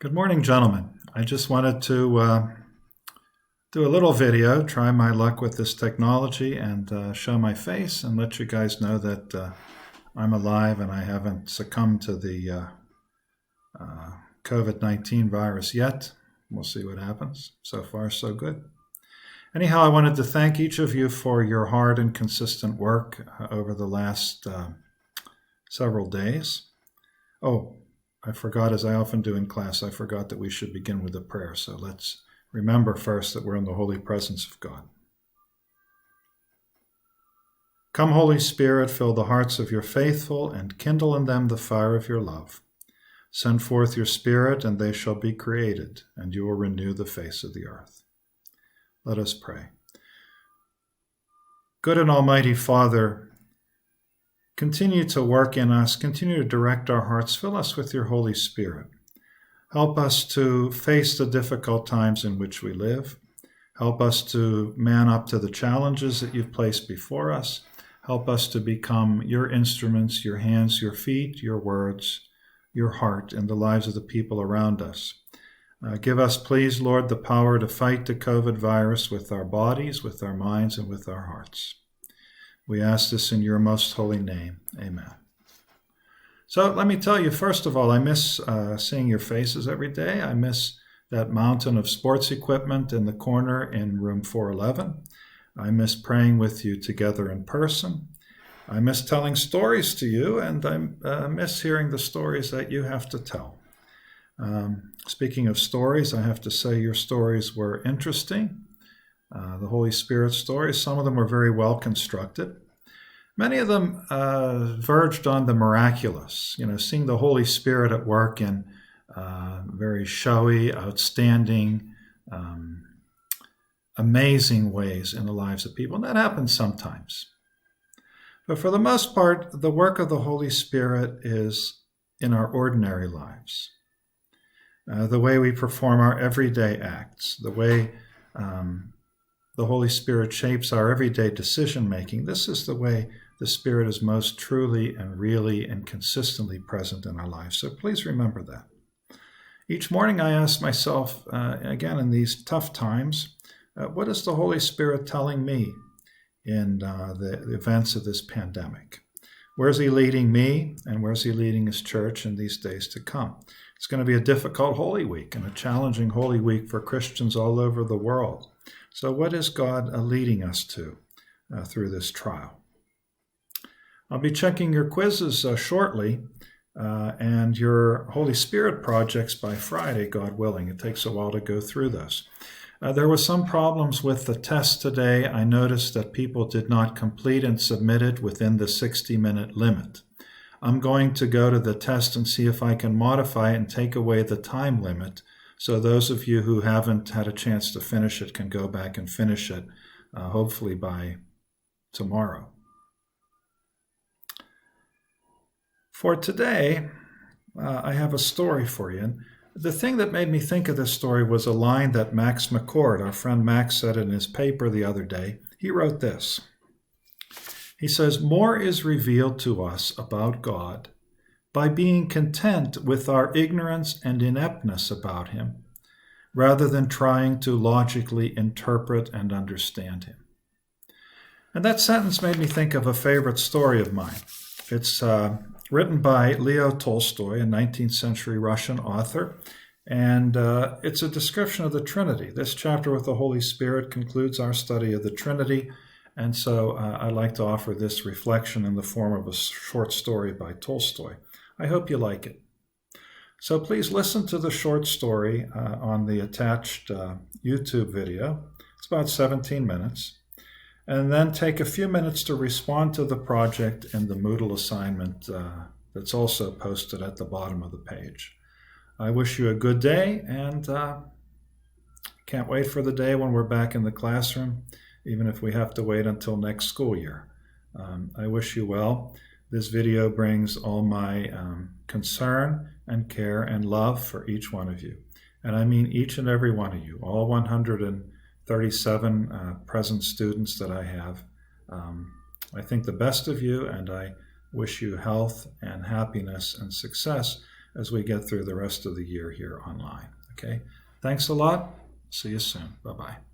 Good morning, gentlemen. I just wanted to do a little video, try my luck with this technology, and show my face and let you guys know that I'm alive and I haven't succumbed to the COVID-19 virus yet. We'll see what happens. So far, so good. Anyhow, I wanted to thank each of you for your hard and consistent work over the last several days. Oh, I forgot, as I often do in class, I forgot that we should begin with a prayer. So let's remember first that we're in the holy presence of God. Come, Holy Spirit, fill the hearts of your faithful and kindle in them the fire of your love. Send forth your Spirit, and they shall be created, and you will renew the face of the earth. Let us pray. Good and almighty Father, continue to work in us, continue to direct our hearts, fill us with your Holy Spirit. Help us to face the difficult times in which we live. Help us to man up to the challenges that you've placed before us. Help us to become your instruments, your hands, your feet, your words, your heart in the lives of the people around us. Give us, please, Lord, the power to fight the COVID virus with our bodies, with our minds, and with our hearts. We ask this in your most holy name. Amen. So let me tell you, first of all, I miss seeing your faces every day. I miss that mountain of sports equipment in the corner in room 411. I miss praying with you together in person. I miss telling stories to you, and I miss hearing the stories that you have to tell. Speaking of stories, I have to say your stories were interesting. The Holy Spirit stories, some of them were very well constructed. Many of them verged on the miraculous, seeing the Holy Spirit at work in very showy, outstanding, amazing ways in the lives of people. And that happens sometimes. But for the most part, the work of the Holy Spirit is in our ordinary lives. The way we perform our everyday acts, the way the Holy Spirit shapes our everyday decision-making. This is the way the Spirit is most truly and really and consistently present in our lives. So please remember that. Each morning I ask myself, again in these tough times, what is the Holy Spirit telling me in the events of this pandemic? Where's he leading me, and where's he leading his church in these days to come? It's going to be a difficult Holy Week and a challenging Holy Week for Christians all over the world. So what is God leading us to through this trial? I'll be checking your quizzes shortly and your Holy Spirit projects by Friday, God willing. It takes a while to go through those. There were some problems with the test today. I noticed that people did not complete and submit it within the 60-minute limit. I'm going to go to the test and see if I can modify it and take away the time limit, so those of you who haven't had a chance to finish it can go back and finish it, hopefully by tomorrow. For today, I have a story for you. And the thing that made me think of this story was a line that Max McCord, our friend Max, said in his paper the other day. He wrote this. He says, "More is revealed to us about God by being content with our ignorance and ineptness about him, rather than trying to logically interpret and understand him." And that sentence made me think of a favorite story of mine. It's written by Leo Tolstoy, a 19th century Russian author, and it's a description of the Trinity. This chapter with the Holy Spirit concludes our study of the Trinity, and so I'd like to offer this reflection in the form of a short story by Tolstoy. I hope you like it. So please listen to the short story on the attached YouTube video. It's about 17 minutes. And then take a few minutes to respond to the project in the Moodle assignment that's also posted at the bottom of the page. I wish you a good day, and can't wait for the day when we're back in the classroom, even if we have to wait until next school year. I wish you well. This video brings all my concern and care and love for each one of you. And I mean each and every one of you, all 137 present students that I have. I think the best of you, and I wish you health and happiness and success as we get through the rest of the year here online. Okay? Thanks a lot. See you soon. Bye-bye.